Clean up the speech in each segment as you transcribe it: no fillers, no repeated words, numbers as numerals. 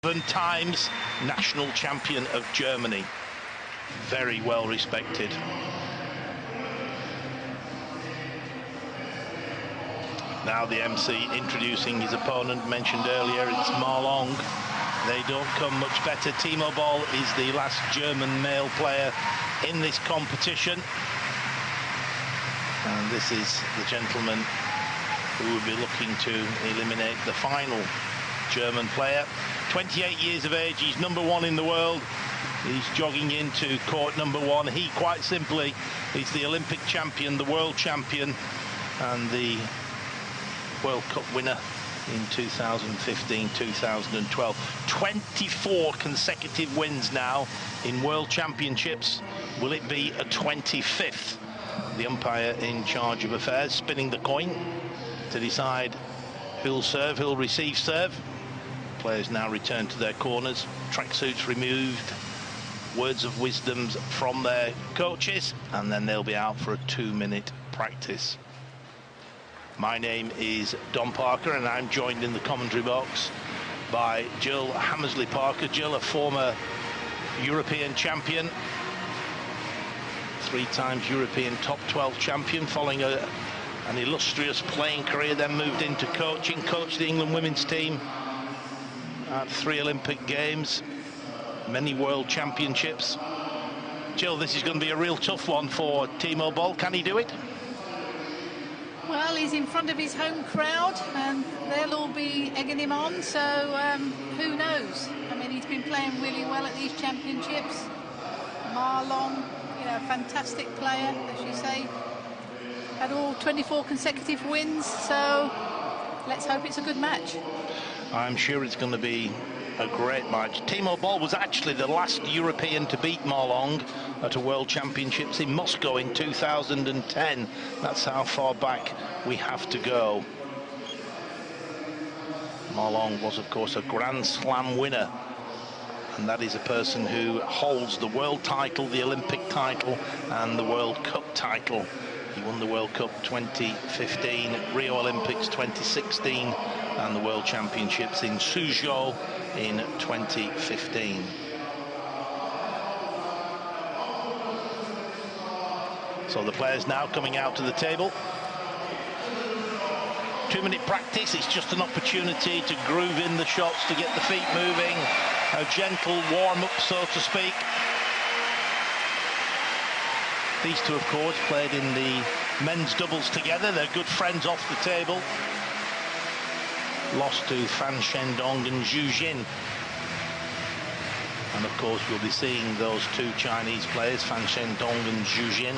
7 times national champion of Germany. Very well respected. Now the MC introducing his opponent, mentioned earlier, it's Marlong. They don't come much better. Timo BOLL is the last German male player in this competition. And this is the gentleman who will be looking to eliminate the final German player. 28 years of age, he's #1 in the world. He's jogging into court #1. He, quite simply, is the Olympic champion, the world champion, and the World Cup winner in 2015, 2012. 24 consecutive wins now in World Championships. Will it be a 25th? The umpire in charge of affairs spinning the coin to decide who'll serve, who'll receive serve. Players now return to their corners, tracksuits removed, words of wisdom from their coaches, and then they'll be out for a 2-minute practice. My name is Don Parker, and I'm joined in the commentary box by Jill Hammersley-Parker. Jill, a former European champion, 3 times European top 12 champion, following an illustrious playing career, then moved into coaching, coached the England women's team at 3 Olympic Games, many World Championships. Jill, this is going to be a real tough one for Timo BOLL. Can he do it? Well, he's in front of his home crowd, and they'll all be egging him on, so who knows? I mean, he's been playing really well at these championships. Marlong, you know, fantastic player, as you say. Had all 24 consecutive wins, so let's hope it's a good match. I'm sure it's going to be a great match. Timo BOLL was actually the last European to beat Marlong at a World Championships in Moscow in 2010. That's how far back we have to go. Marlong was, of course, a Grand Slam winner, and that is a person who holds the world title, the Olympic title, and the World Cup title. He won the World Cup 2015, Rio Olympics 2016, and the World Championships in Suzhou in 2015. So the players now coming out to the table. 2-minute practice. It's just an opportunity to groove in the shots, to get the feet moving, a gentle warm-up, so to speak. These two, of course, played in the men's doubles together. They're good friends off the table. Lost to Fan Shendong and Zhu Jin. And, of course, we'll be seeing those 2 Chinese players, Fan Shendong and Zhu Jin,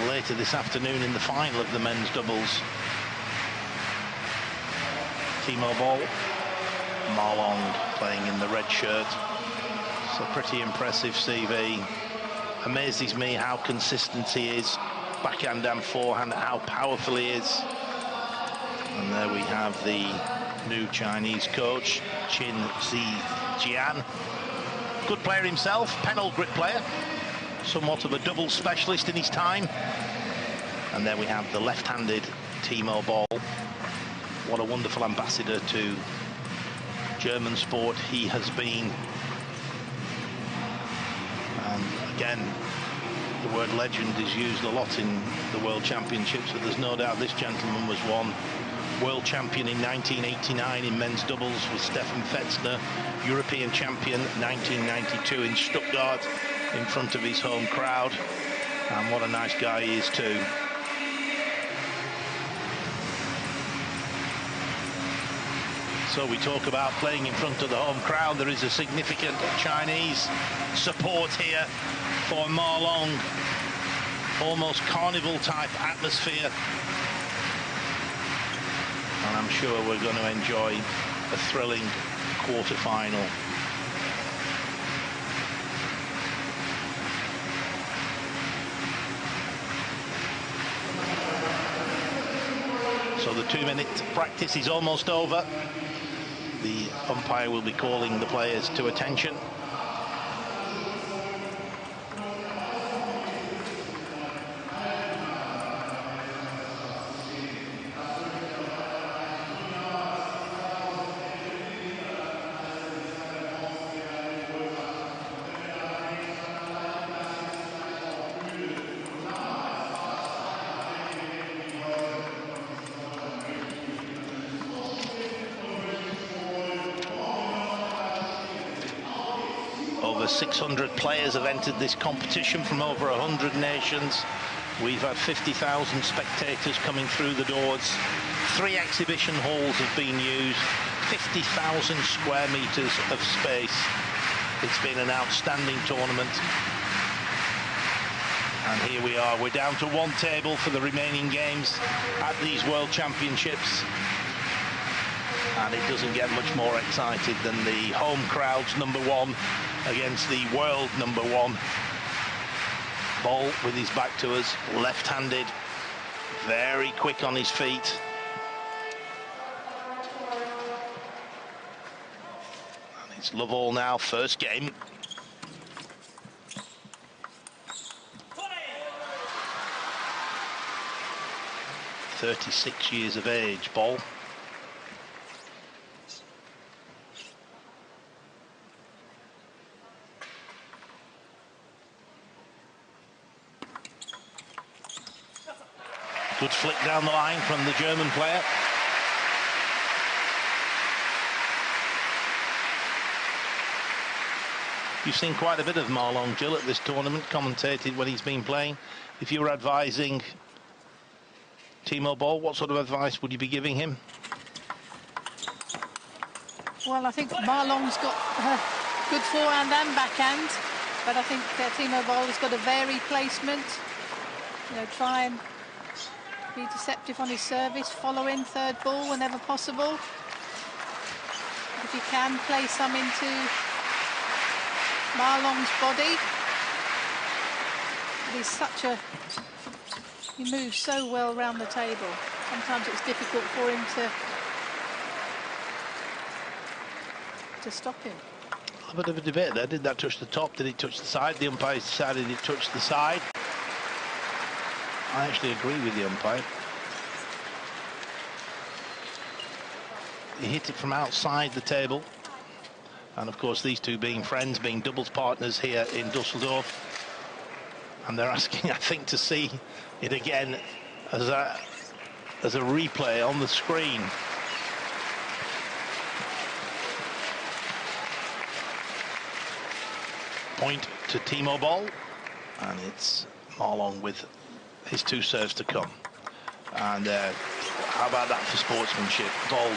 later this afternoon in the final of the men's doubles. Timo BOLL, Marlong playing in the red shirt. It's a pretty impressive CV. Amazes me how consistent he is, backhand and forehand, how powerful he is. And there we have the new Chinese coach, Qin Zijian. Good player himself, penal grip player, somewhat of a double specialist in his time. And there we have the left-handed Timo BOLL. What a wonderful ambassador to German sport he has been. And again, the word legend is used a lot in the World Championships, but there's no doubt this gentleman was one. World champion in 1989 in men's doubles with Stefan Fetzner, European champion 1992 in Stuttgart in front of his home crowd. And what a nice guy he is too. So we talk about playing in front of the home crowd. There is a significant Chinese support here for Marlong. Almost carnival type atmosphere. And I'm sure we're going to enjoy a thrilling quarter-final. So the 2-minute practice is almost over. The umpire will be calling the players to attention. Over 600 players have entered this competition from over 100 nations. We've had 50,000 spectators coming through the doors. 3 exhibition halls have been used. 50,000 square meters of space. It's been an outstanding tournament. And here we are. We're down to 1 table for the remaining games at these World Championships. And it doesn't get much more excited than the home crowd's #1 against the world #1. Boll with his back to us, left-handed, very quick on his feet. And it's love all now, first game. "36 years of age, Boll. Good flick down the line from the German player. You've seen quite a bit of Ma Long-Jill at this tournament, commentated when he's been playing. If you were advising Timo Boll, what sort of advice would you be giving him? Well, I think Ma Long's got good forehand and backhand, but I think Timo Boll has got a varied placement. You know, try and be deceptive on his service, follow in third ball whenever possible. If you can, play some into Ma Long's body. But he's such a... he moves so well around the table. Sometimes it's difficult for him to stop him. A bit of a debate there. Did that touch the top? Did it touch the side? The umpires decided it touched the side. I actually agree with the umpire. He hit it from outside the table. And of course, these two being friends, being doubles partners here in Dusseldorf. And they're asking, I think, to see it again as a replay on the screen. Point to Timo Boll. And it's Ma Long with his 2 serves to come. And how about that for sportsmanship? Boll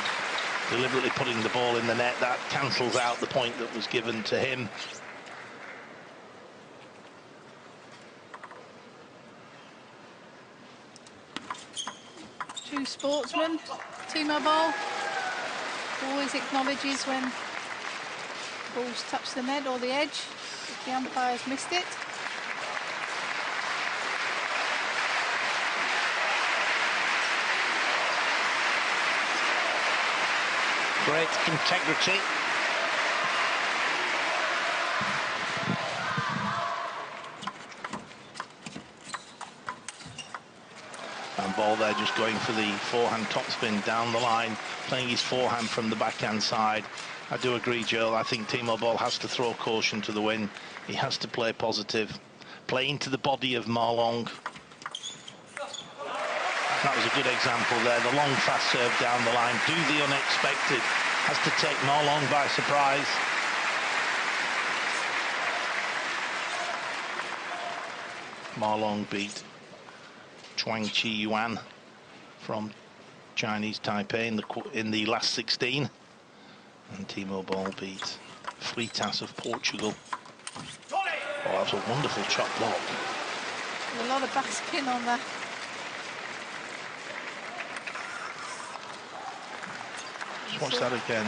deliberately putting the ball in the net. That cancels out the point that was given to him. True sportsman, Timo Boll. Always acknowledges when balls touch the net or the edge, if the umpire's missed it. Great integrity. And Boll there just going for the forehand topspin down the line, playing his forehand from the backhand side. I do agree, Joel. I think Timo Boll has to throw caution to the wind. He has to play positive, play into the body of Ma Long. That was a good example there. The long, fast serve down the line. Do the unexpected. Has to take Ma Long by surprise. Ma Long beat Chuang Chi Yuan from Chinese Taipei in the last 16. And Timo Boll beat Freitas of Portugal. Oh, that was a wonderful chop block. A lot of backspin on that. Just watch that again.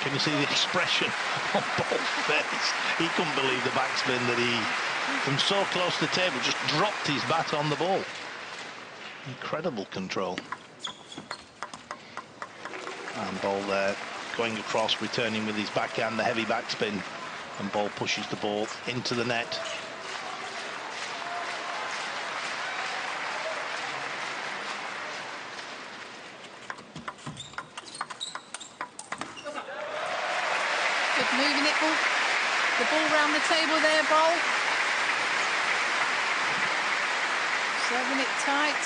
Can you see the expression on Boll's face? He couldn't believe the backspin that he, from so close to the table, just dropped his bat on the ball. Incredible control. And Boll there, going across, returning with his backhand, the heavy backspin. And Boll pushes the ball into the net. Moving it all, the ball round the table there, Boll. Serving it tight,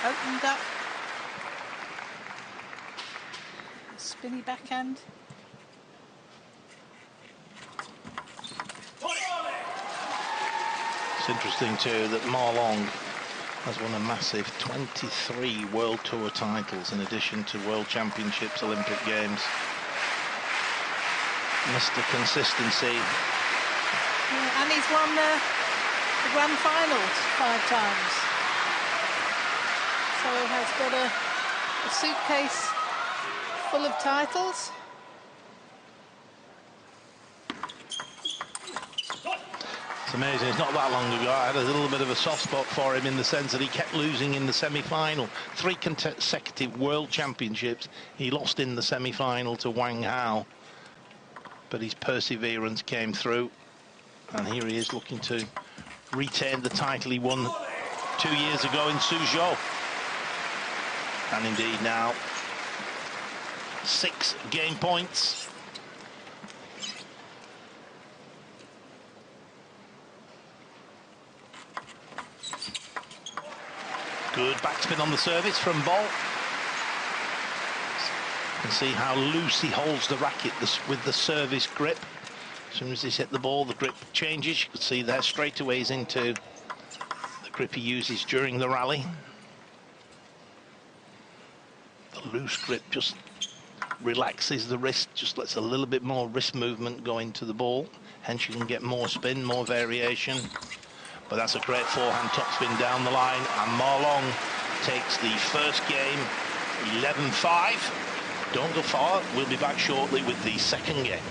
opened up. Spinny backhand. interesting too that Ma Long has won a massive 23 World Tour titles in addition to World Championships, Olympic Games. Mr. Consistency. Yeah, and he's won the Grand Finals 5 times. So he has got a suitcase full of titles. It's amazing. It's not that long ago I had a little bit of a soft spot for him in the sense that he kept losing in the semi-final. 3 consecutive World Championships. He lost in the semi-final to Wang Hao. But his perseverance came through. And here he is looking to retain the title he won 2 years ago in Suzhou. And indeed now 6 game points. Good backspin on the service from Boll. You can see how loose he holds the racket with the service grip. As soon as he's hit the ball, the grip changes. You can see there straight away he's into the grip he uses during the rally. The loose grip just relaxes the wrist, just lets a little bit more wrist movement go into the ball. Hence you can get more spin, more variation. But that's a great forehand topspin down the line, and Ma Long takes the first game 11-5. Don't go far, we'll be back shortly with the second game.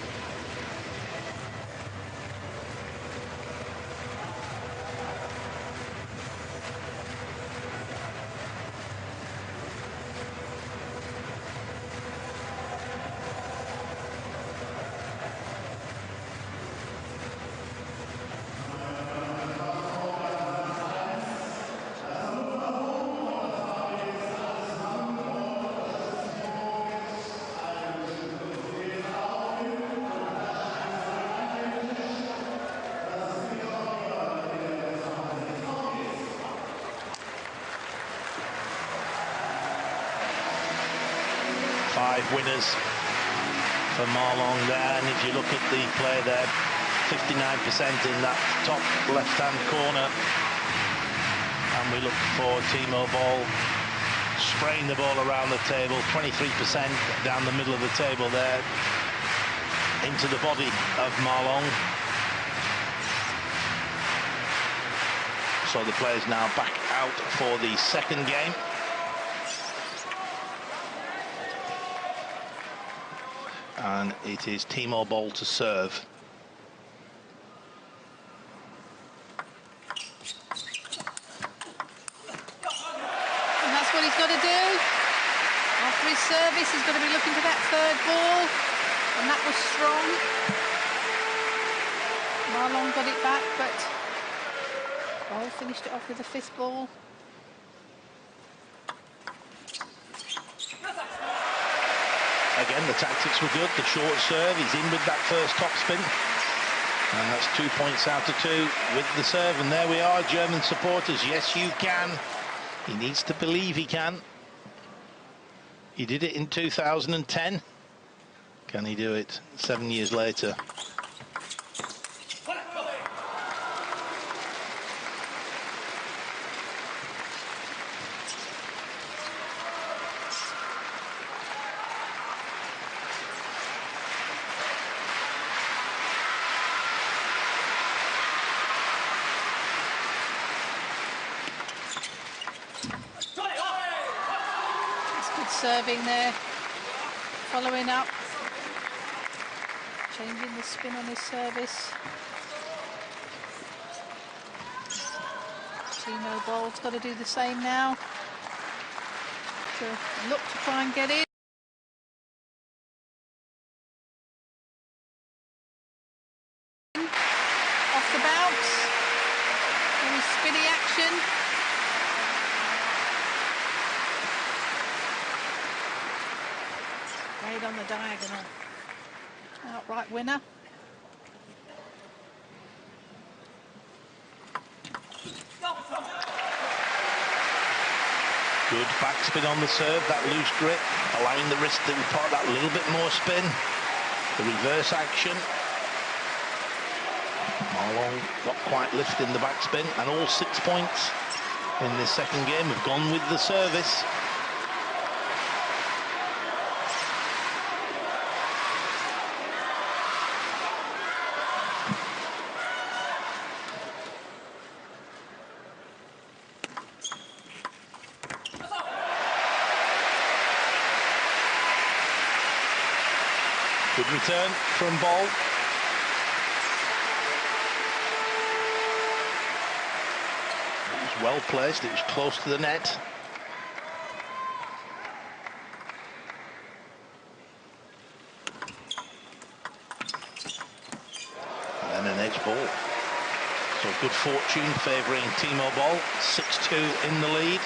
Winners for Ma Long there, and if you look at the play there, 59% in that top left-hand corner, and we look for Timo Boll spraying the ball around the table, 23% down the middle of the table there, into the body of Ma Long. So the players now back out for the second game. And it is Timo Boll to serve. And that's what he's got to do. After his service, he's got to be looking for that third ball. And that was strong. Ma Long got it back, but Boll finished it off with the 5th ball. Again, the tactics were good. The short serve, he's in with that first topspin. And that's 2 points out of 2 with the serve. And there we are, German supporters. Yes, you can. He needs to believe he can. He did it in 2010. Can he do it 7 years later? Serving there, following up, changing the spin on his service. Timo Boll's got to do the same now to look to try and get in. Off the bounce, very spinny action. On the diagonal. Outright winner. Good backspin on the serve, that loose grip, allowing the wrist to impart that little bit more spin. The reverse action. Marlon not quite lifting the backspin, and all 6 points in this second game have gone with the service. Good return from Boll. It was well placed, it was close to the net. And then an edge ball. So good fortune favouring Timo Boll, 6-2 in the lead.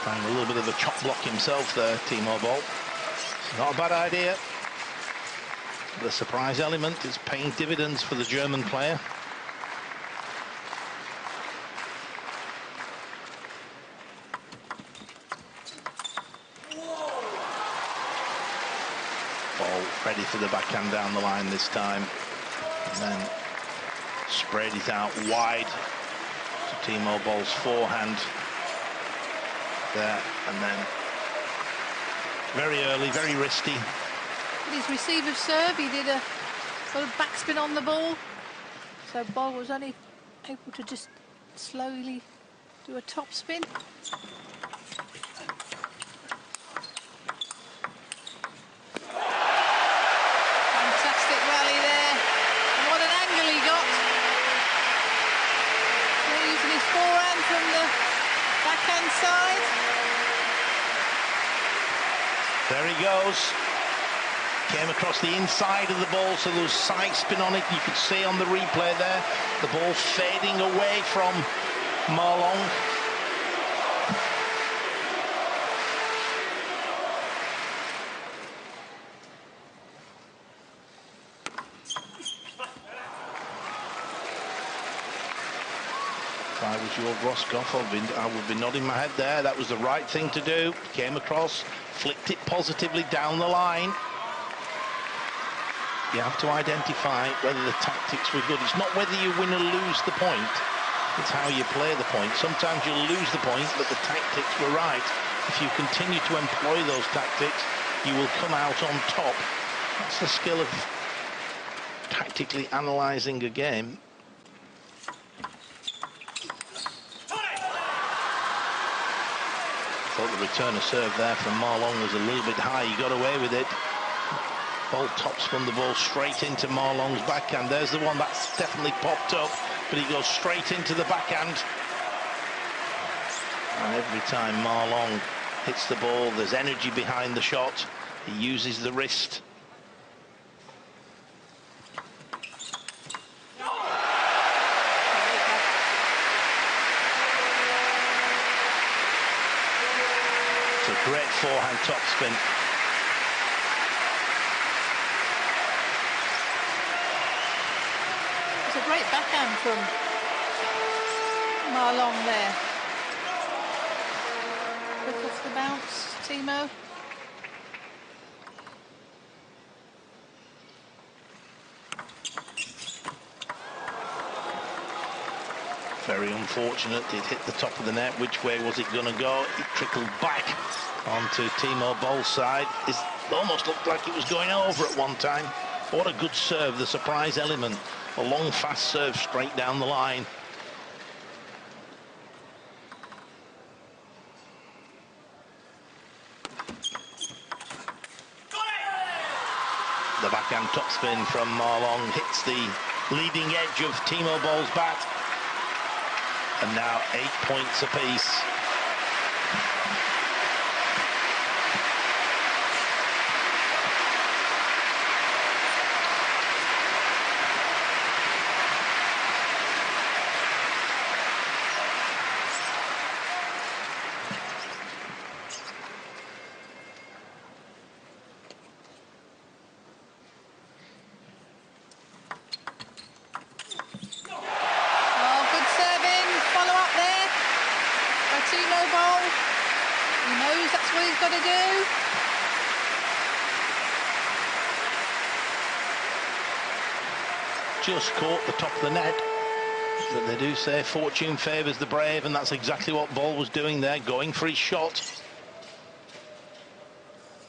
Trying a little bit of a chop block himself there, Timo Boll. It's not a bad idea. The surprise element is paying dividends for the German player. Boll ready for the backhand down the line this time. And then sprayed it out wide to Timo Boll's forehand. There, and then very early, very risky. His receiver's serve, he did a sort of backspin on the ball, so Boll was only able to just slowly do a topspin. Fantastic rally there, and what an angle he got. Using his forehand from the backhand side. There he goes. Came across the inside of the ball, so there was side spin on it. You could see on the replay there, the ball fading away from Marlon. If I was your Groskopf, I would be nodding my head there. That was the right thing to do. Came across, flicked it positively down the line. You have to identify whether the tactics were good. It's not whether you win or lose the point, it's how you play the point. Sometimes you'll lose the point, but the tactics were right. If you continue to employ those tactics, you will come out on top. That's the skill of tactically analysing a game. I thought the return of serve there from Marlon was a little bit high. He got away with it. Boll topspun the ball straight into Marlon's backhand. There's the one that's definitely popped up, but he goes straight into the backhand. And every time Marlon hits the ball, there's energy behind the shot. He uses the wrist. It's a great forehand topspin. It's a great backhand from Marlon there. Quick off the bounce, Timo. Very unfortunate. It hit the top of the net. Which way was it going to go? It trickled back onto Timo Boll's side. It almost looked like it was going over at one time. What a good serve, the surprise element. A long, fast serve straight down the line. The backhand topspin from Marlon hits the leading edge of Timo Boll's bat. And now 8 points apiece. just caught the top of the net. But they do say fortune favours the brave, and that's exactly what Boll was doing there, going for his shot.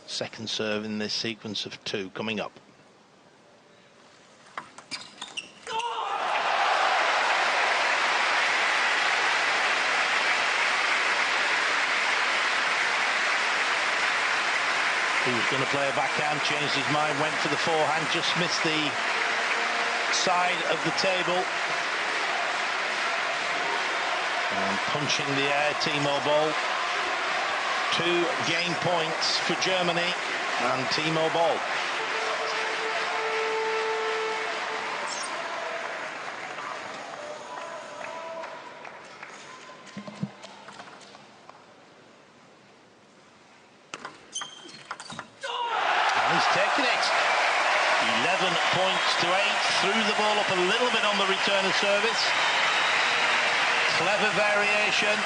Second serve in this sequence of 2 coming up. He was going to play a backhand, changed his mind, went for the forehand, just missed the side of the table. And punching the air, Timo Boll. 2 game points for Germany and Timo Boll. And he's taken it. 11 points to 8. Threw the ball up a little bit on the return of service. Clever variation.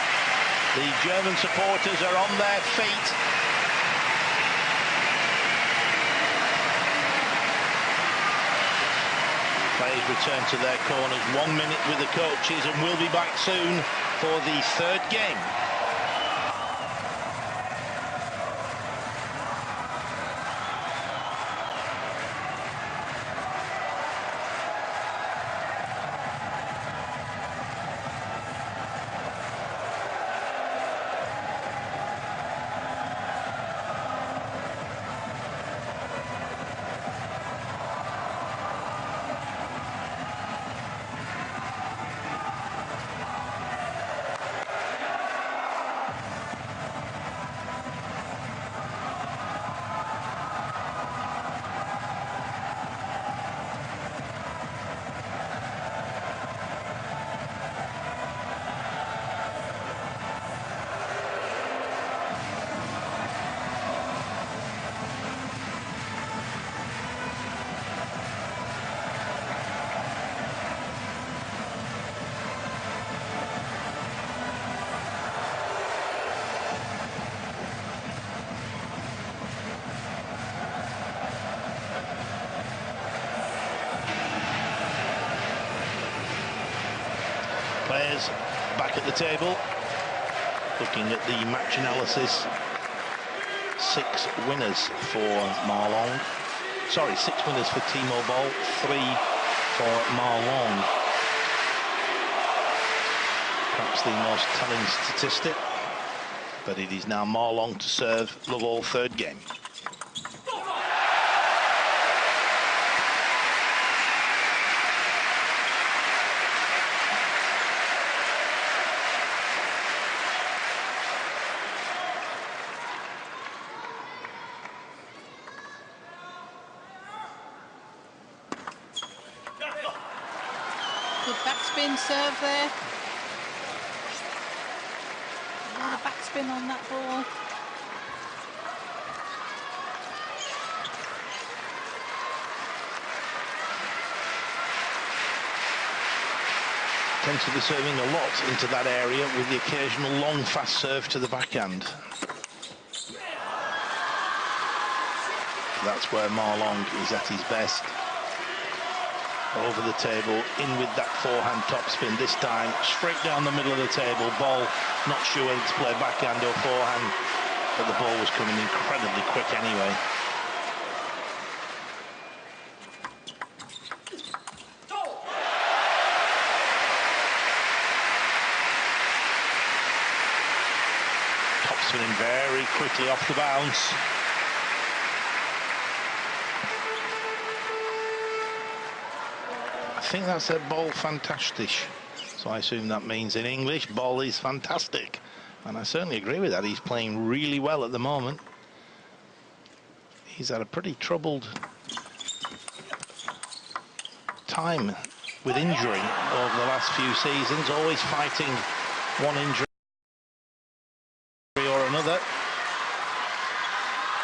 The German supporters are on their feet. Players return to their corners. 1 minute with the coaches, and we'll be back soon for the 3rd game. Players back at the table, looking at the match analysis. 6 winners for Marlong. Sorry, 6 winners for Timo Boll, 3 for Marlong. Perhaps the most telling statistic, but it is now Marlong to serve love all 3rd game. Good backspin serve there. A lot of backspin on that ball. Tends to be serving a lot into that area with the occasional long fast serve to the backhand. That's where Marlong is at his best. Over the table, in with that forehand topspin, this time straight down the middle of the table. Boll not sure whether to play backhand or forehand, but the ball was coming incredibly quick anyway. Topspinning very quickly off the bounce. I think that said Boll fantastisch, so I assume that means in English Boll is fantastic, and I certainly agree with that. He's playing really well at the moment. He's had a pretty troubled time with injury over the last few seasons, always fighting one injury or another,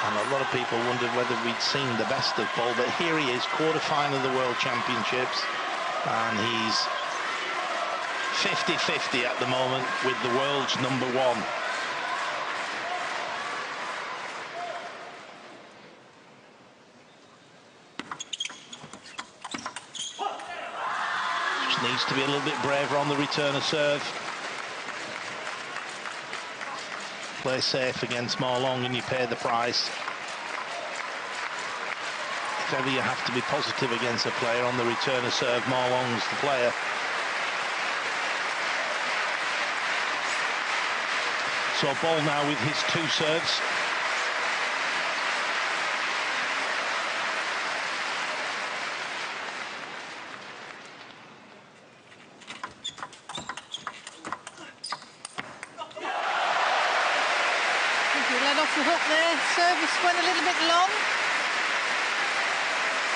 and a lot of people wondered whether we'd seen the best of Boll, but here he is, quarter-final of the World Championships. And he's 50-50 at the moment with the world's #1. Needs to be a little bit braver on the return of serve. Play safe against Marlong and you pay the price. If ever you have to be positive against a player on the return of serve, Marlong's the player. So Boll now with his 2 serves. Off the hook there, service went a little bit long.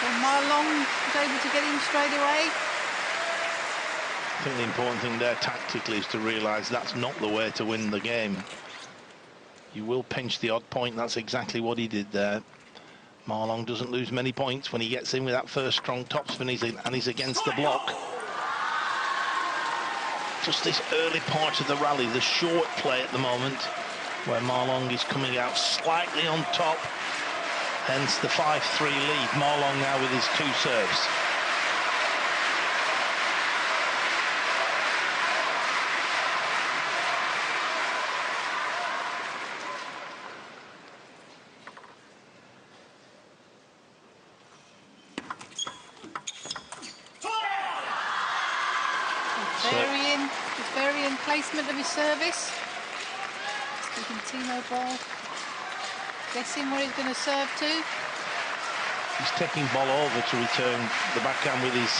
So Marlong was able to get in straight away. I think the important thing there tactically is to realise that's not the way to win the game. You will pinch the odd point, that's exactly what he did there. Marlong doesn't lose many points when he gets in with that first strong topspin and he's against the block. Just this early part of the rally, the short play at the moment, where Marlong is coming out slightly on top, hence the 5-3 lead. Marlong now with his 2 serves. Varying placement of his service. Timo Boll guessing where he's going to serve to. He's taking Boll over to return the backhand with his,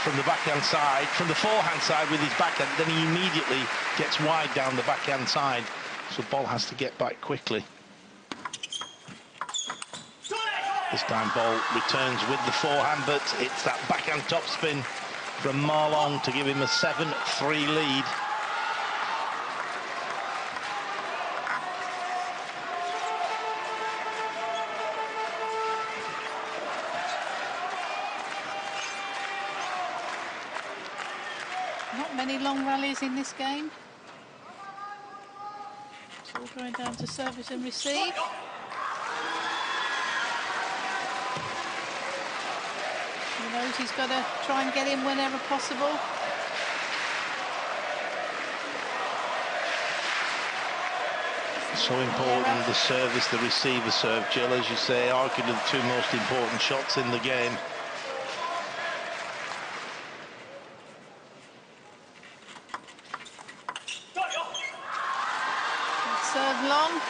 from the backhand side, from the forehand side with his backhand, then he immediately gets wide down the backhand side, so Boll has to get back quickly. This time Boll returns with the forehand, but it's that backhand topspin from Marlong to give him a 7-3 lead. Not many long rallies in this game. It's all going down to service and receive. He knows he's got to try and get in whenever possible. So important, the service, the receiver serve, Jill, as you say, arguably the 2 most important shots in the game. Serve long.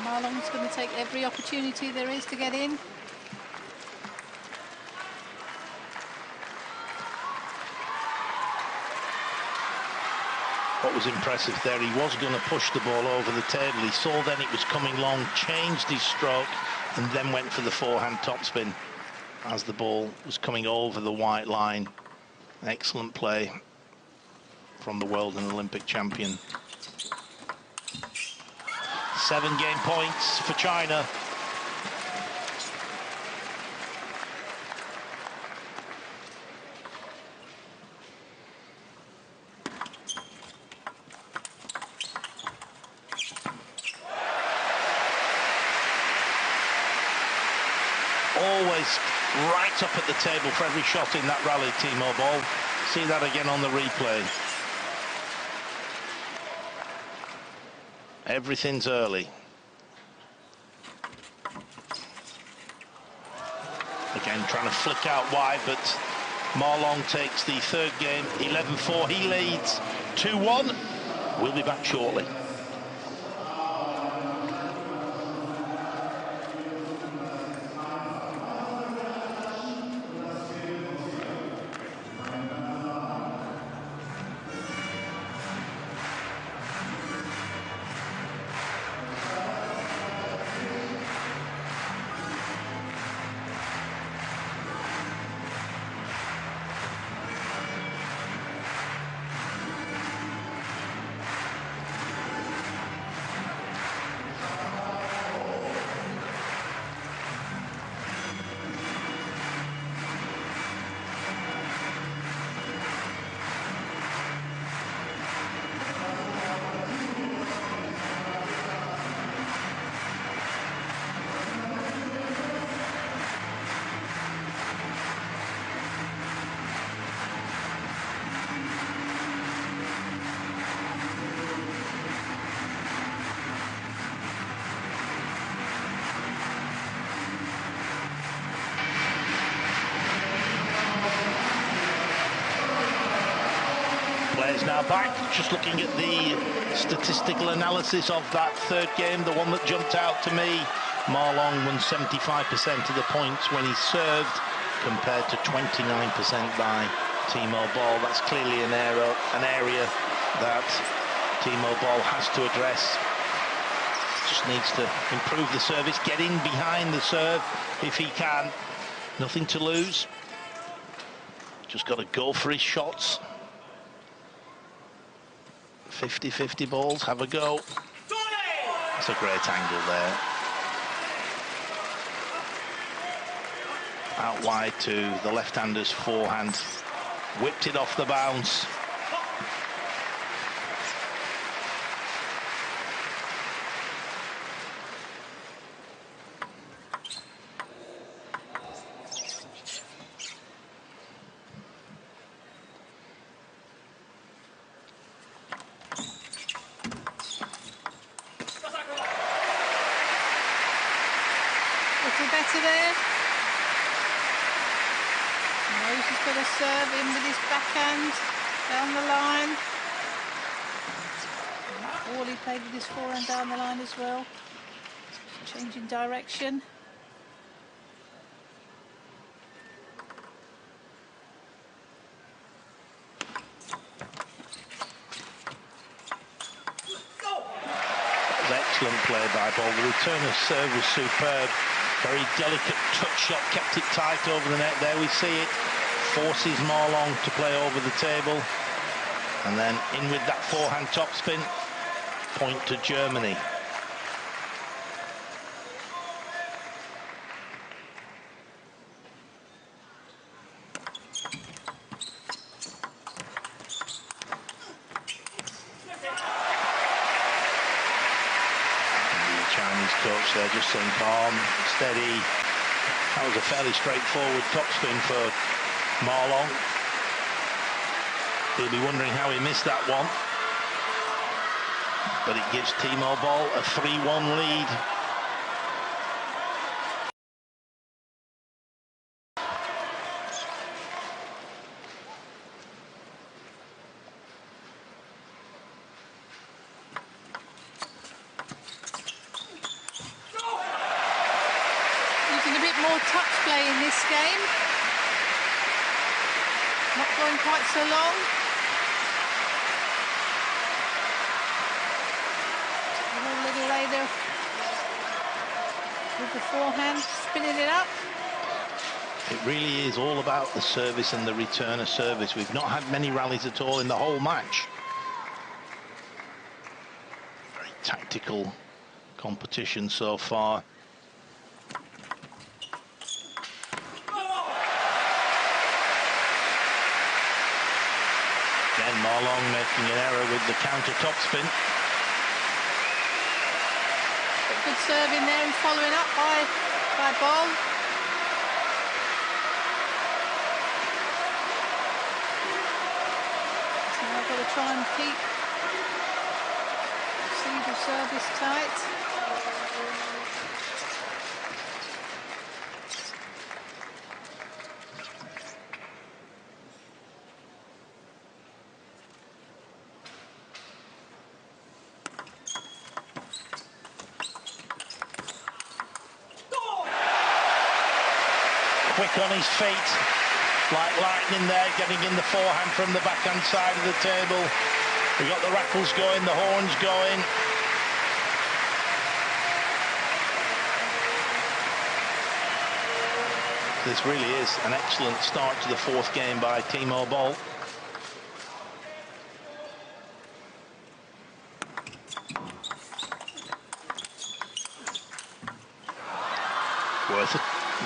Marlong's going to take every opportunity there is to get in. What was impressive there, he was going to push the ball over the table. He saw then it was coming long, changed his stroke, and then went for the forehand topspin as the ball was coming over the white line. Excellent play from the world and Olympic champion. 7 game points for China. Always right up at the table for every shot in that rally, Timo Boll. See that again on the replay. Everything's early. Again, trying to flick out wide, but Marlong takes the 3rd game, 11-4. He leads 2-1. We'll be back shortly. He's now back, just looking at the statistical analysis of that third game, the one that jumped out to me. Marlon won 75% of the points when he served, compared to 29% by Timo BOLL. That's clearly an area that Timo BOLL has to address. Just needs to improve the service, get in behind the serve if he can. Nothing to lose. Just got to go for his shots. 50-50 balls, have a go. That's a great angle there. Out wide to the left-hander's forehand. Whipped it off the bounce. Better there. Knows he's got to serve in with his backhand down the line. Or he played with his forehand down the line as well. Changing direction. Excellent play by BOLL. The return of serve was superb. Very delicate touch shot, kept it tight over the net. There we see it. Forces Marlon to play over the table. And then in with that forehand topspin. Point to Germany. Chinese coach there just saying calm, steady. That was a fairly straightforward topspin for Marlon. He'll be wondering how he missed that one. But it gives Timo BOLL a 3-1 lead. Touch play in this game. Not going quite so long. A little later with the forehand, spinning it up. It really is all about the service and the return of service. We've not had many rallies at all in the whole match. Very tactical competition so far. Marlon making an error with the counter topspin. Good serve in there and following up by BOLL. So I've got to try and keep the service tight. Quick on his feet, like lightning there, getting in the forehand from the backhand side of the table. We got the rattles going, the horns going. This really is an excellent start to the fourth game by Timo BOLL.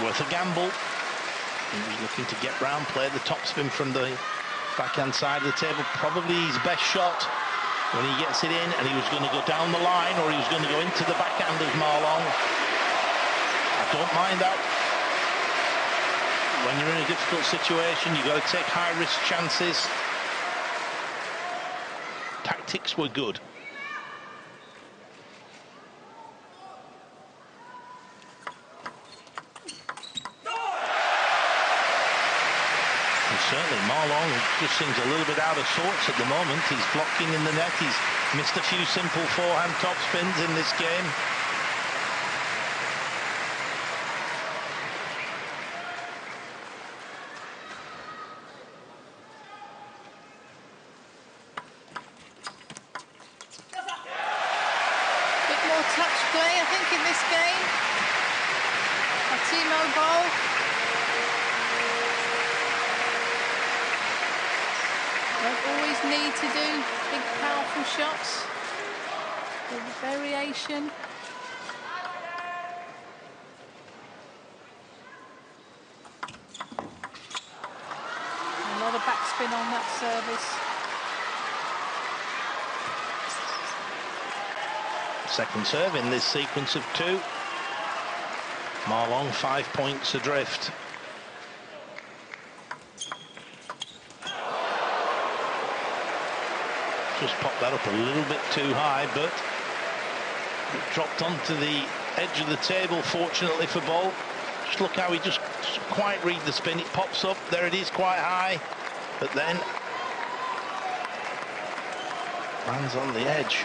Worth a gamble. He was looking to get round, play the topspin from the backhand side of the table. Probably his best shot when he gets it in, and he was going to go down the line or he was going to go into the backhand of Marlon. I don't mind that. When you're in a difficult situation, you've got to take high-risk chances. Tactics were good. certainly Marlon just seems a little bit out of sorts at the moment. He's blocking in the net. He's missed a few simple forehand top spins in this game. Bit more touch play, I think, in this game. Timo BOLL. Don't always need to do big, powerful shots. With variation. A lot of backspin on that service. Second serve in this sequence of two. Marlon 5 points adrift. Just popped that up a little bit too high, but it dropped onto the edge of the table, fortunately for BOLL. Just look how he just quite read the spin. It pops up, there it is, quite high, but then lands on the edge.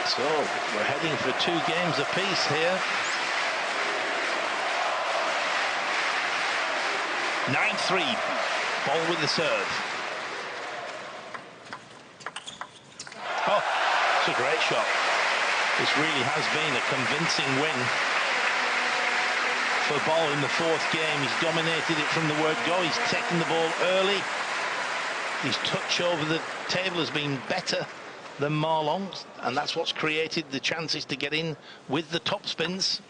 So we're heading for 2 games apiece here. 9-3, BOLL with the serve. Oh, it's a great shot. This really has been a convincing win for BOLL in the 4th game. He's dominated it from the word go. He's taken the ball early. His touch over the table has been better than Marlon's, and that's what's created the chances to get in with the top spins.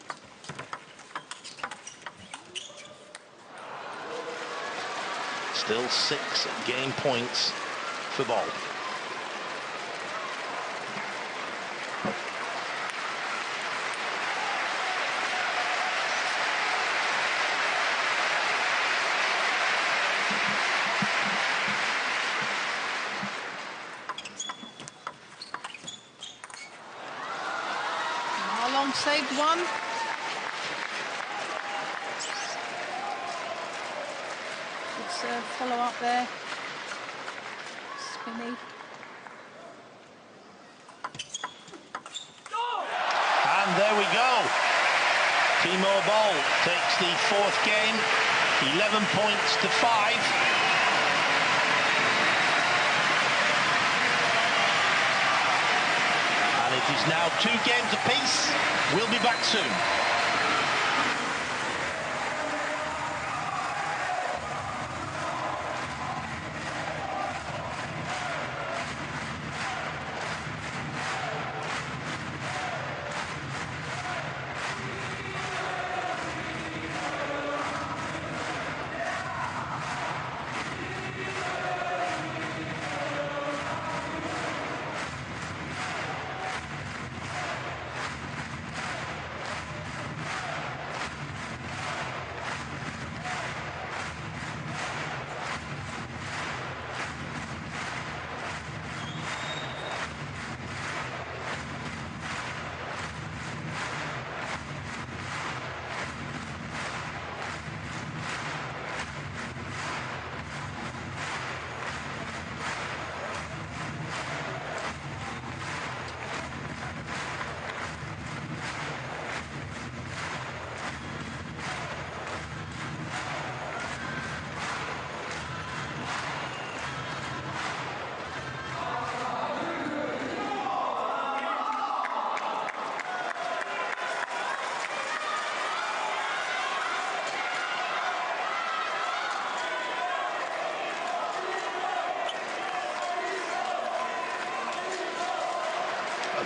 Still 6 game points for BOLL. Saved one. Good serve, follow up there. Spinny. And there we go. Timo BOLL takes the 4th game, 11 points to 5. It is now 2 games apiece. We'll be back soon.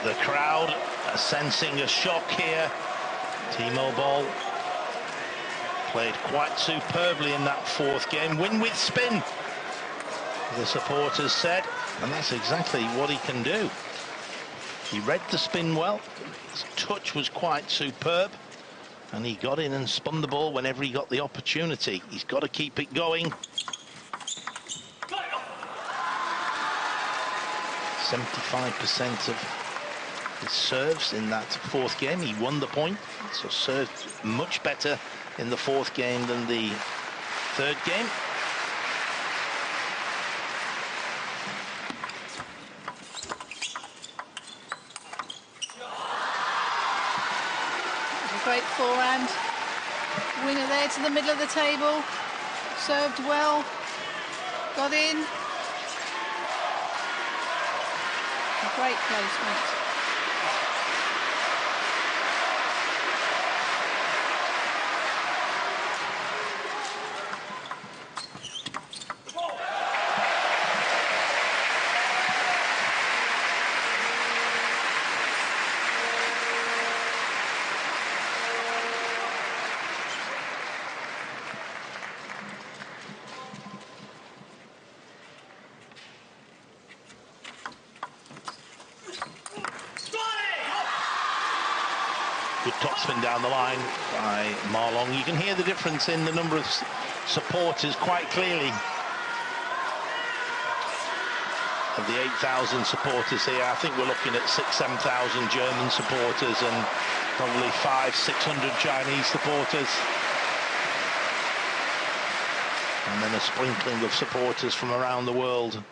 The crowd are sensing a shock here. Timo BOLL played quite superbly in that 4th game. Win with spin, the supporters said, and that's exactly what he can do. He read the spin well, his touch was quite superb, and he got in and spun the ball whenever he got the opportunity. He's got to keep it going. 75% of his serves in that 4th game. He won the point, so served much better in the fourth game than the third game. Great forehand. Winner there to the middle of the table. Served well. Got in. Great placement. Good topspin down the line by Ma Long. You can hear the difference in the number of supporters quite clearly. Of the 8,000 supporters here, I think we're looking at 6,000-7,000 German supporters and probably 500-600 Chinese supporters. And then a sprinkling of supporters from around the world.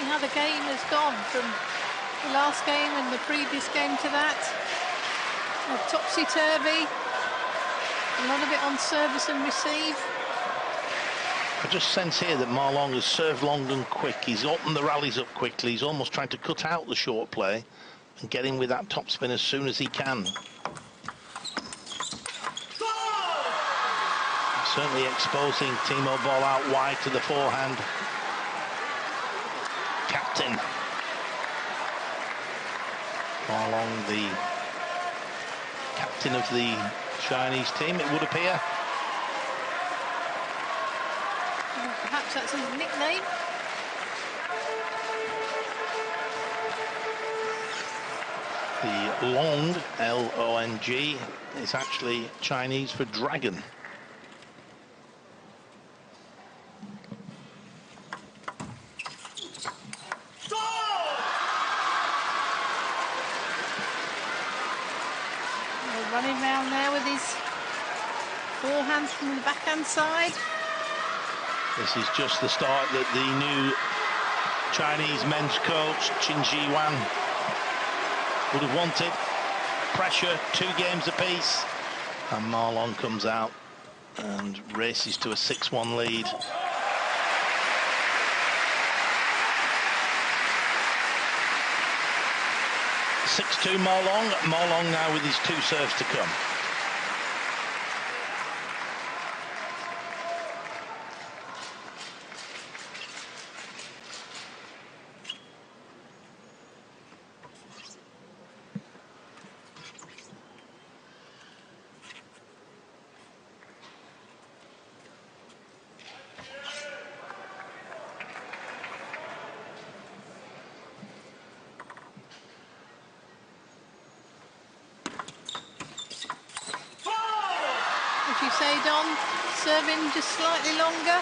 How the game has gone from the last game and the previous game to that. Topsy-turvy. A lot of it on service and receive. I just sense here that Ma Long has served long and quick. He's opened the rallies up quickly. He's almost trying to cut out the short play and get in with that topspin as soon as he can. Certainly exposing Timo Boll out wide to the forehand. Captain Ma Long, the captain of the Chinese team, it would appear. Perhaps that's his nickname. The Long, L-O-N-G, is actually Chinese for dragon. Running round there with his forehand from the backhand side. This is just the start that the new Chinese men's coach, Qin Jiwan, would have wanted. Pressure, 2 games apiece. And Ma Long comes out and races to a 6-1 lead. (6-2) Ma Long. Ma Long now with his 2 serves to come. Would you say, Don, serving just slightly longer?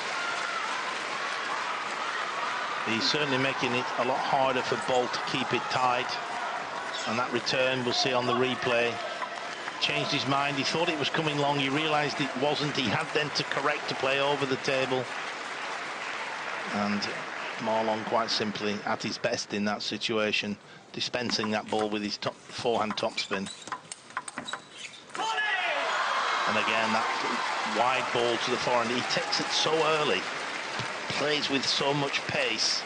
He's certainly making it a lot harder for Boll to keep it tight. And that return we'll see on the replay. Changed his mind. He thought it was coming long. He realised it wasn't. He had then to correct to play over the table. And Ma Long quite simply at his best in that situation, dispensing that ball with his forehand topspin. And again, that wide ball to the forehand. He takes it so early, plays with so much pace,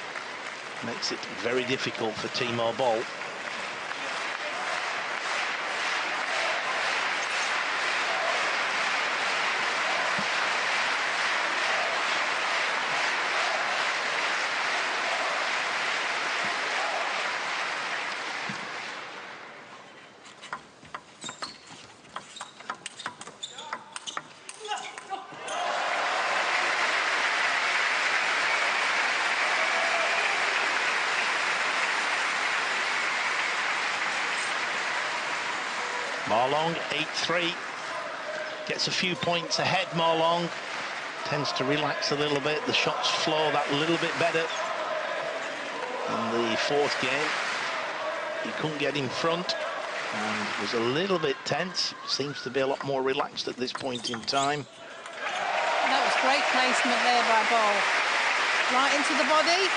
makes it very difficult for Timo Boll. Ma Long, 8-3, gets a few points ahead. Ma Long tends to relax a little bit. The shots flow that little bit better. in the fourth game. He couldn't get in front and was a little bit tense. Seems to be a lot more relaxed at this point in time. That was great placement there by Boll. Right into the body.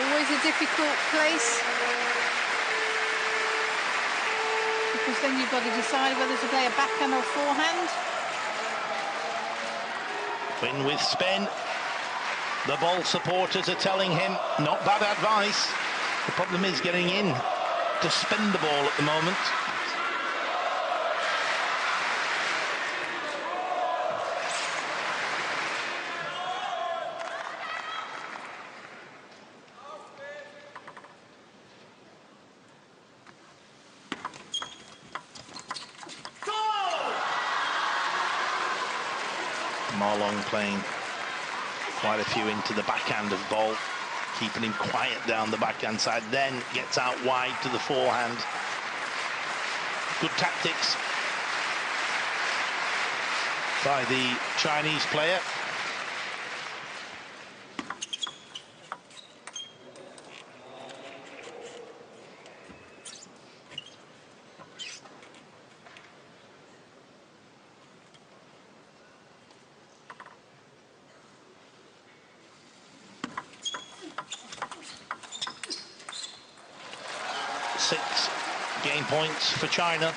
Always a difficult place, because then you've got to decide whether to play a backhand or forehand. Win with spin. The Boll supporters are telling him not bad advice. The problem is getting in to spin the ball at the moment. Marlon playing quite a few into the backhand of Boll, keeping him quiet down the backhand side, then gets out wide to the forehand. Good tactics by the Chinese player. Game points for China.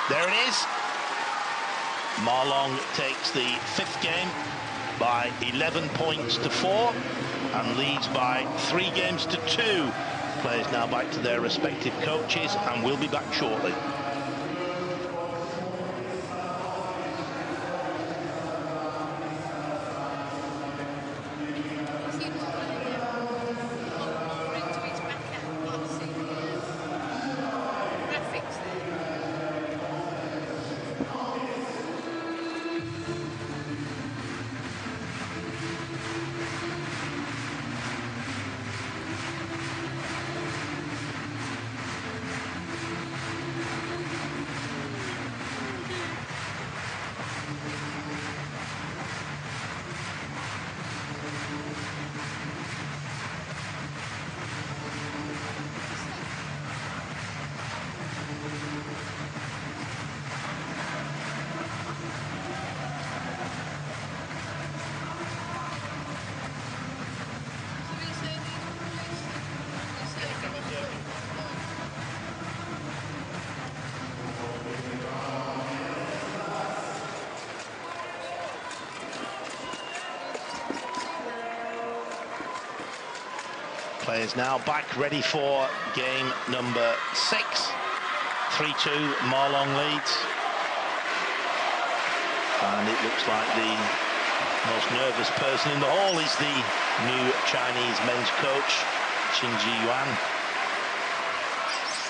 There it is. Marlon takes the fifth game by 11 points to 4 and leads by 3 games to 2. Players now back to their respective coaches, and we'll be back shortly. Players now back ready for game number 6. 3-2, Marlon leads. And it looks like the most nervous person in the hall is the new Chinese men's coach, Qin Ji-yuan.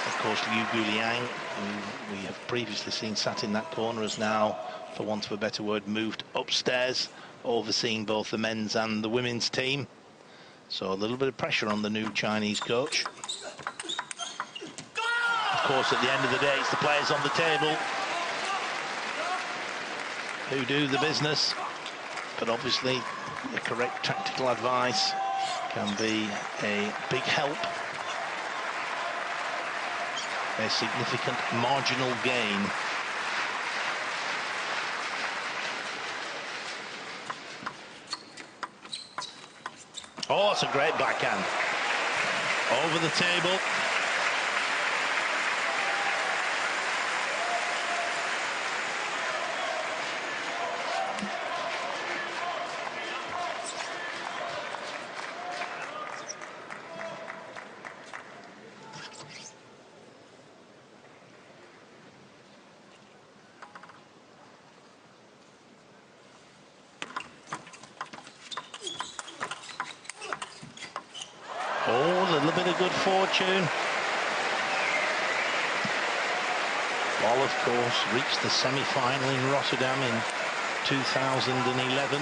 Of course, Liu Guliang, who we have previously seen sat in that corner, has now, for want of a better word, moved upstairs, overseeing both the men's and the women's team. So a little bit of pressure on the new Chinese coach. Of course, at the end of the day, it's the players on the table who do the business. But obviously, the correct tactical advice can be a big help. A significant marginal gain. Oh, it's a great backhand. Over the table. Oh, a little bit of good fortune. Boll, of course, reached the semi-final in Rotterdam in 2011.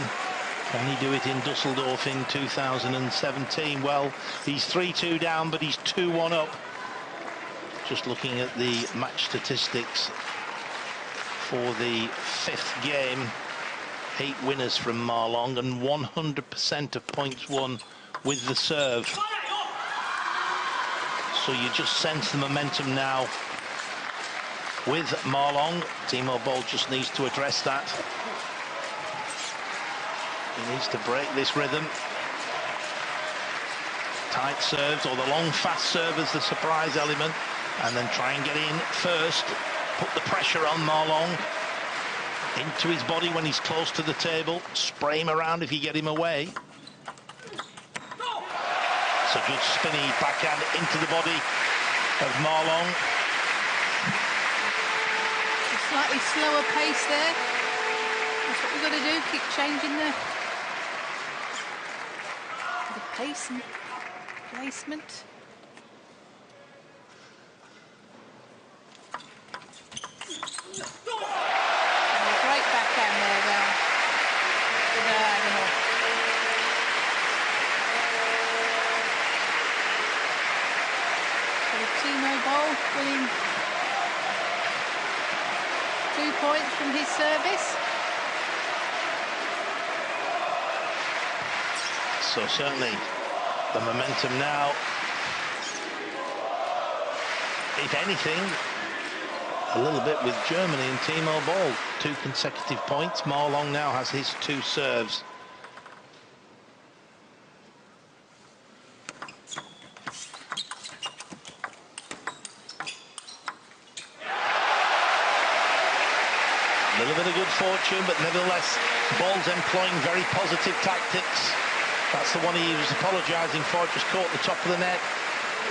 Can he do it in Dusseldorf in 2017? Well, he's 3-2 down, but he's 2-1 up. Just looking at the match statistics for the 5th game, 8 winners from Ma Long and 100% of points won with the serve. So you just sense the momentum now with Ma Long. Timo Boll just needs to address that. He needs to break this rhythm. Tight serves, or the long fast serve as the surprise element, and then try and get in first. Put the pressure on Ma Long. Into his body when he's close to the table. Spray him around if you get him away. It's a good spinny backhand into the body of Ma Long. A slightly slower pace there. That's what we've got to do, keep changing the pace and placement. Great backhand there, down the diagonal. So Timo Boll winning 2 points from his service. So certainly the momentum now, if anything, a little bit with Germany and Timo Boll. 2 consecutive points. Ma Long now has his 2 serves. A little bit of good fortune, but nevertheless, Boll's employing very positive tactics. That's the one he was apologising for, just caught the top of the net.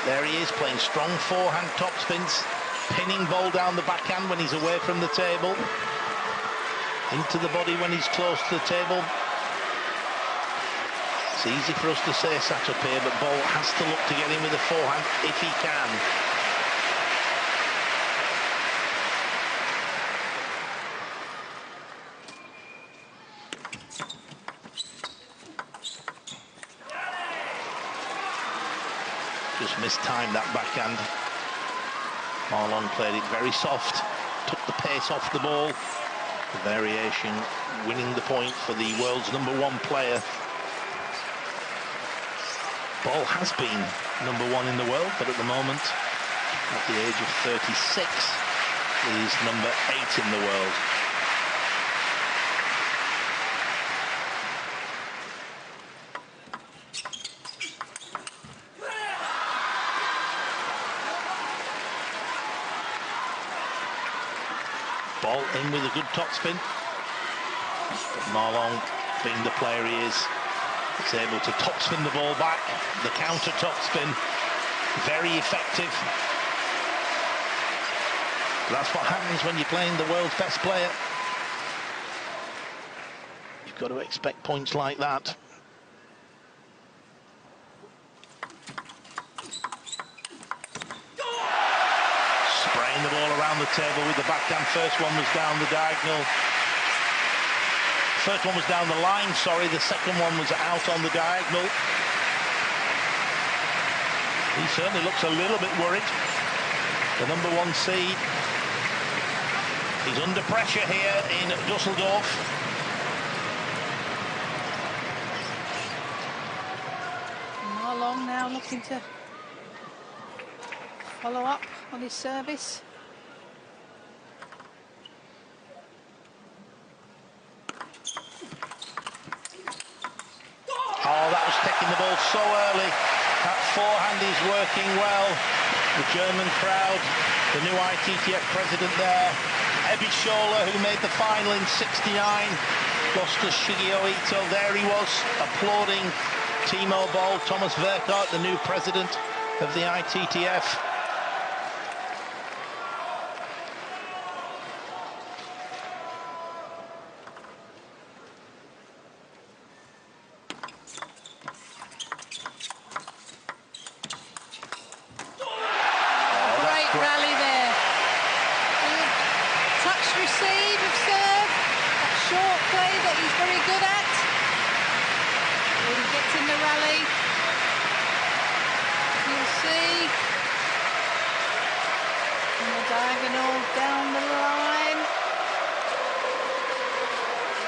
There he is, playing strong forehand topspins, pinning Boll down the backhand when he's away from the table. Into the body when he's close to the table. It's easy for us to say sat up here, but Boll has to look to get in with a forehand if he can. Just mistimed that backhand. Ma Long played it very soft, took the pace off the ball. The variation winning the point for the world's #1 player. Boll has been #1 in the world, but at the moment, at the age of 36, is #8 in the world. Boll in with a good topspin. But Ma Long, being the player he is able to topspin the ball back. The counter topspin, very effective. But that's what happens when you're playing the world's best player. You've got to expect points like that. Spraying the ball around the table with the backhand. First one was down the diagonal. First one was down the line, sorry. The second one was out on the diagonal. He certainly looks a little bit worried. The #1 seed. He's under pressure here in Dusseldorf. Ma Long now looking to follow up on his service. Oh, that was taking the ball so early. That forehand is working well. The German crowd, the new ITTF president there, Ebi Scholler, who made the final in '69, lost to Shigeo Ito. There he was, applauding Timo Boll. Thomas Verkart, the new president of the ITTF. He gets in the rally. You'll see. And the diagonal down the line.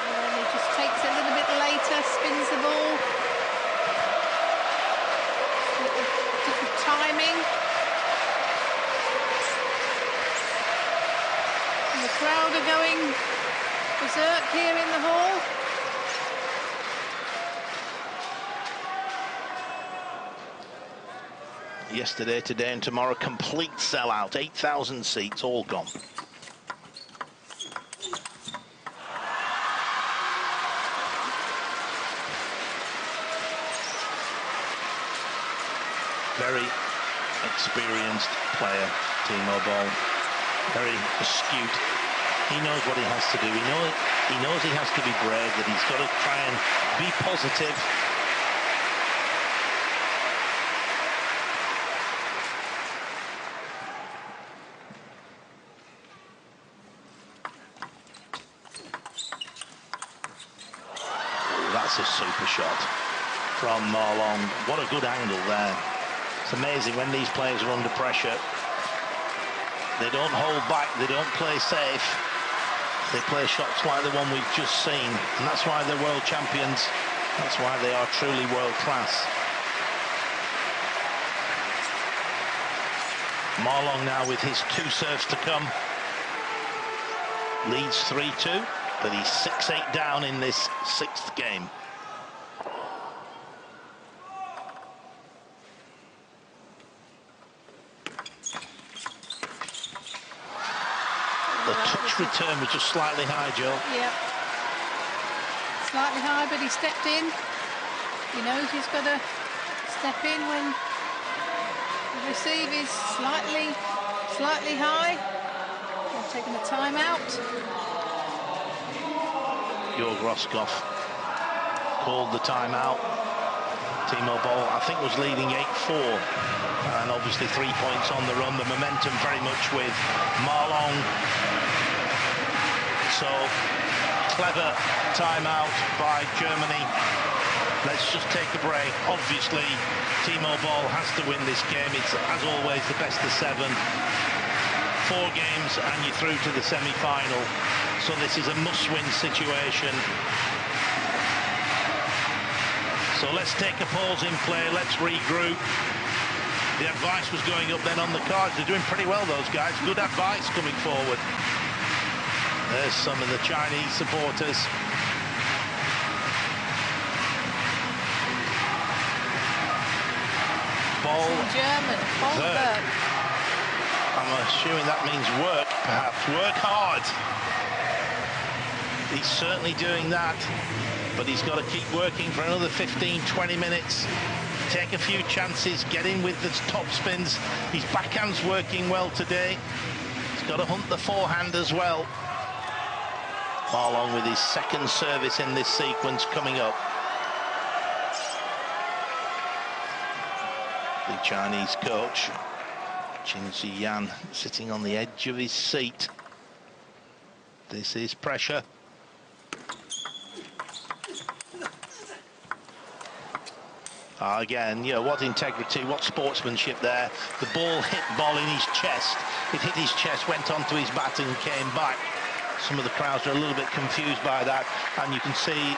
And he just takes a little bit later, spins the ball. Different timing. And the crowd are going berserk here in the hall. Yesterday, today and tomorrow, complete sellout, 8,000 seats, all gone. Very experienced player, Timo BOLL. Very astute. He knows what he has to do. He knows he has to be brave, that he's got to try and be positive. That's a super shot from Marlon. What a good angle there. It's amazing when these players are under pressure. They don't hold back, they don't play safe. They play shots like the one we've just seen. And that's why they're world champions. That's why they are truly world class. Marlon now with his 2 serves to come. Leads 3-2, but he's 6-8 down in this 6th game. The touch return was just slightly high, Joe. Yeah. Slightly high, but he stepped in. He knows he's got to step in when the receive is slightly high. They're taking a timeout. Jorg Roskopf called the timeout. Timo BOLL, I think, was leading 8-4. And obviously 3 points on the run. The momentum very much with Marlon. So, clever timeout by Germany. Let's just take a break. Obviously, Timo BOLL has to win this game. It's, as always, the best of 7. 4 games and you're through to the semi-final. So this is a must-win situation. So let's take a pause in play. Let's regroup. The advice was going up then on the cards. They're doing pretty well, those guys. Good advice coming forward. There's some of the Chinese supporters. BOLL. German. BOLL. I'm assuming that means work, perhaps. Work hard. He's certainly doing that, but he's got to keep working for another 15, 20 minutes. Take a few chances, get in with the top spins. His backhand's working well today. He's got to hunt the forehand as well. Marlon with his 2nd service in this sequence coming up. The Chinese coach, Jin Ziyan, sitting on the edge of his seat. This is pressure. Again, you know, what integrity, what sportsmanship there. The ball hit BOLL in his chest. It hit his chest, went onto his bat and came back. Some of the crowds are a little bit confused by that. And you can see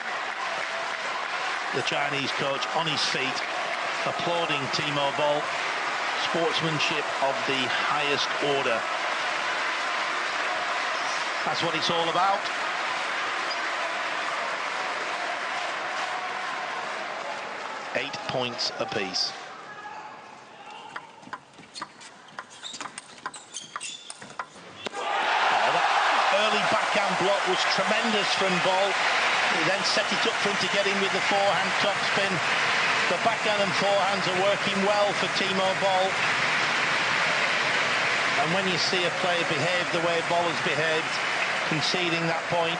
the Chinese coach on his feet, applauding Timo BOLL. Sportsmanship of the highest order. That's what it's all about. Eight points apiece. That early backhand block was tremendous from BOLL. He then set it up for him to get in with the forehand topspin. The backhand and forehands are working well for Timo BOLL. And when you see a player behave the way BOLL has behaved, conceding that point,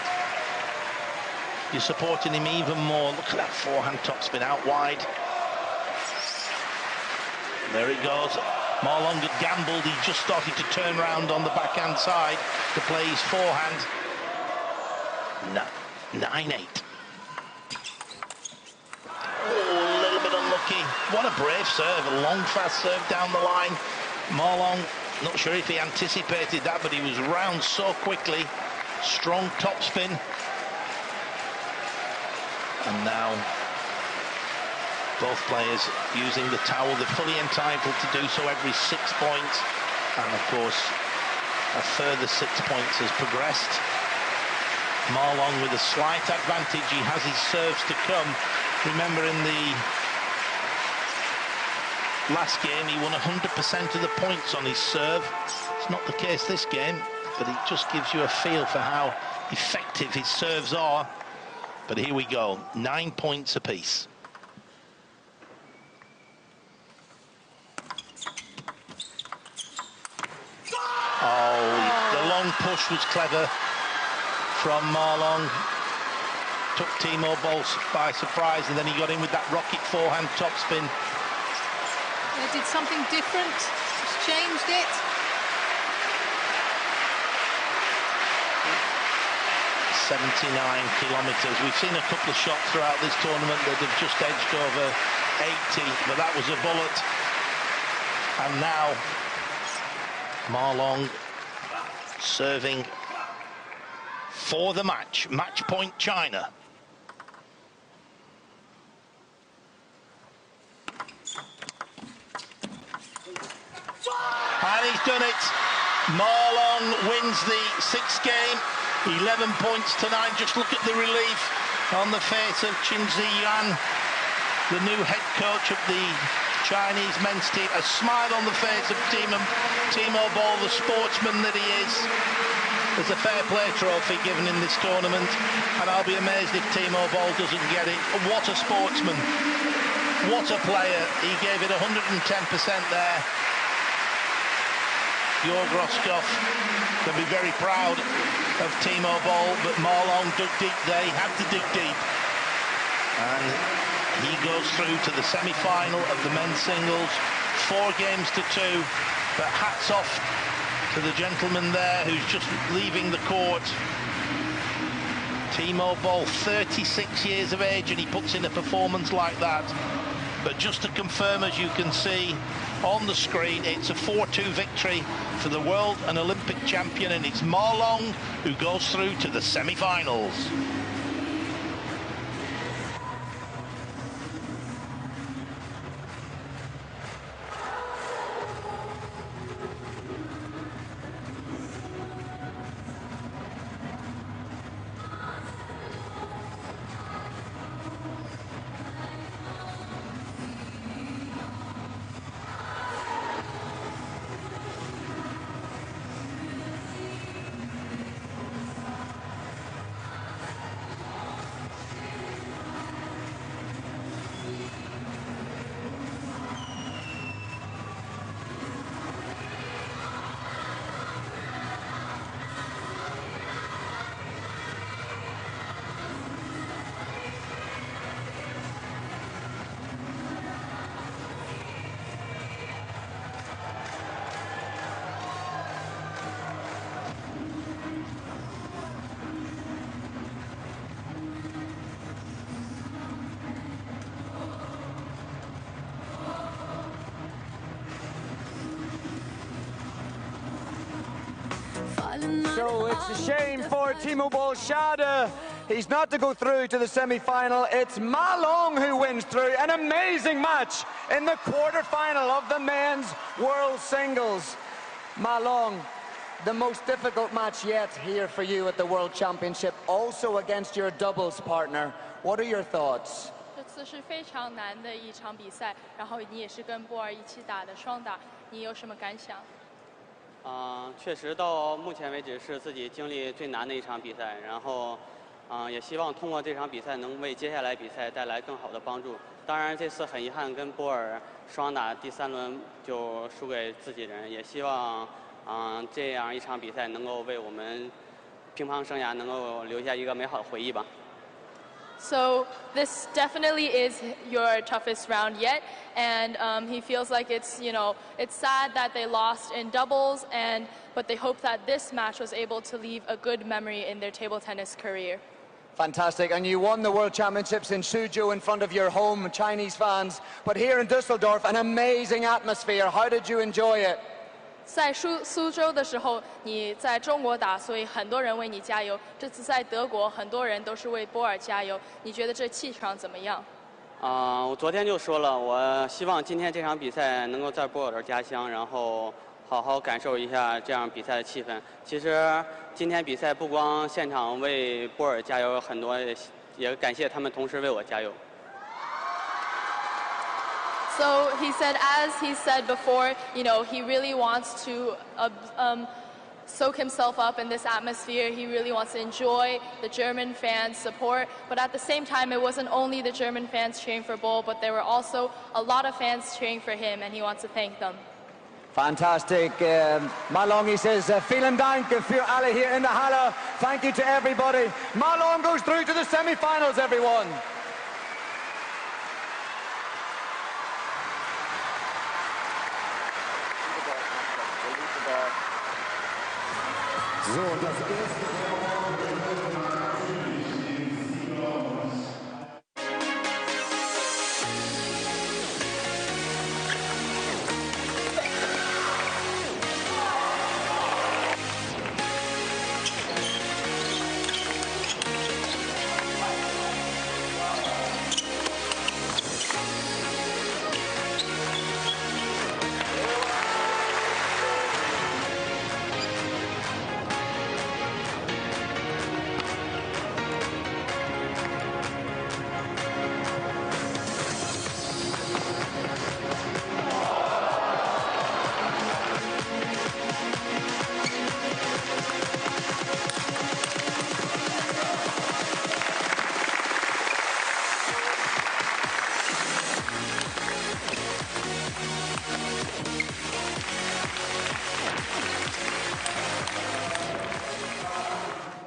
you're supporting him even more. Look at that forehand topspin out wide. There it goes. Marlon had gambled. He just started to turn round on the backhand side to play his forehand. 9-8. What a brave serve, a long, fast serve down the line. Marlon, not sure if he anticipated that, but he was round so quickly. Strong topspin. And now both players using the towel. They're fully entitled to do so every 6 points. And of course, a further 6 points has progressed. Marlon with a slight advantage. He has his serves to come. Remember, in the last game, he won 100% of the points on his serve. It's not the case this game, but it just gives you a feel for how effective his serves are. But here we go, 9 points apiece. Oh, the long push was clever from Marlon. Took Timo Boll by surprise, and then he got in with that rocket forehand topspin. They did something different, just changed it. 79 kilometres. We've seen a couple of shots throughout this tournament that have just edged over 80, but that was a bullet. And now Marlon serving for the match. Match point China. And he's done it. Marlon wins the 6th game. 11 points to 9. Just look at the relief on the face of Qin Ziyuan, the new head coach of the Chinese men's team. A smile on the face of Timo Boll, the sportsman that he is. There's a fair play trophy given in this tournament, and I'll be amazed if Timo Boll doesn't get it. What a sportsman. What a player. He gave it 110% there. Georg Roscoff can be very proud of Timo Boll, but Marlon dug deep there. He had to dig deep. And he goes through to the semi-final of the men's singles, 4 games to 2. But hats off to the gentleman there who's just leaving the court. Timo Boll, 36 years of age, and he puts in a performance like that. But just to confirm, as you can see on the screen, it's a 4-2 victory for the world and Olympic champion, and it's Marlon who goes through to the semi-finals. So it's a shame for Timo Boll. He's not to go through to the semi-final. It's Marlon who wins through. An amazing match in the quarter-final of the men's world singles. Marlon, the most difficult match yet here for you at the World Championship, also against your doubles partner. What are your thoughts? 这次是非常难的一场比赛，然后你也是跟波尔一起打的双打，你有什么感想？ 确实到目前为止是自己经历最难的一场比赛，然后，也希望通过这场比赛能为接下来比赛带来更好的帮助。当然这次很遗憾跟波尔双打第3轮就输给自己人，也希望，这样一场比赛能够为我们乒乓生涯能够留下一个美好的回忆吧。 So this definitely is your toughest round yet, and he feels like it's it's sad that they lost in doubles, but they hope that this match was able to leave a good memory in their table tennis career. Fantastic, and you won the World Championships in Suzhou in front of your home Chinese fans, but here in Düsseldorf, an amazing atmosphere. How did you enjoy it? 在苏州的时候，你在中国打，所以很多人为你加油。这次在德国，很多人都是为波尔加油。你觉得这气场怎么样？我昨天就说了，我希望今天这场比赛能够在波尔的家乡，然后好好感受一下这样比赛的气氛。其实今天比赛不光现场为波尔加油，很多也感谢他们同时为我加油。So he said, as he said before, you know, he really wants to soak himself up in this atmosphere. He really wants to enjoy the German fans' support. But at the same time, it wasn't only the German fans cheering for Boll, but there were also a lot of fans cheering for him, and he wants to thank them. Fantastic. Malong, he says, vielen Dank für alle hier in der Halle. Thank you to everybody. Malong goes through to the semi-finals, everyone. So, das erste